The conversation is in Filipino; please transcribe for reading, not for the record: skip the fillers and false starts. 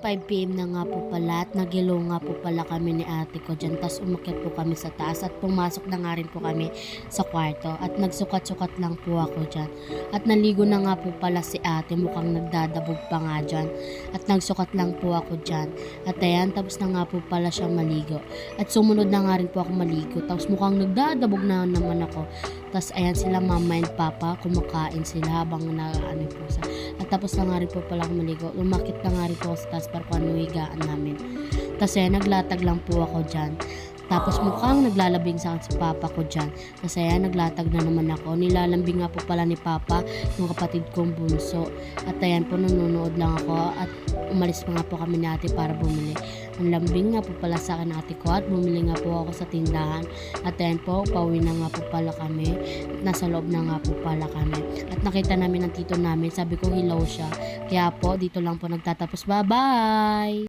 5 PM na nga po pala at nag-hello nga po pala kami ni ate ko diyan. Tas umakyat po kami sa taas at pumasok na nga rin po kami sa kwarto at nagsukat-sukat lang po ako diyan. At naligo na nga po pala si ate, mukhang nagdadabog pa nga diyan. At nagsukat lang po ako diyan. At ayan, tapos na nga po pala siyang maligo. At sumunod na nga rin po ako maligo. Tapos mukhang nagdadabog na naman ako. Tapos ayan sila mama and papa, kumakain sila habang ano po sa. At tapos na nga rin po pala ako maligo. Umakit na nga rin po ako sa taas para kung ano higaan namin. Tapos ayan, naglatag lang po ako dyan. Tapos mukhang naglalabing sa akin si papa ko dyan. Tapos ayan, naglatag na naman ako. Nilalambing nga po pala ni papa yung kapatid kong bunso. At ayan po, nanonood lang ako. At umalis pa nga po kami natin para bumili. Ang lambing nga po pala sa akin ate ko at bumili nga po ako sa tindahan. At ayan po, pauwi na nga po pala kami. At nasa loob na nga po pala kami. At nakita namin ang tito namin. Sabi ko hilaw siya. Kaya po, dito lang po nagtatapos. Bye-bye!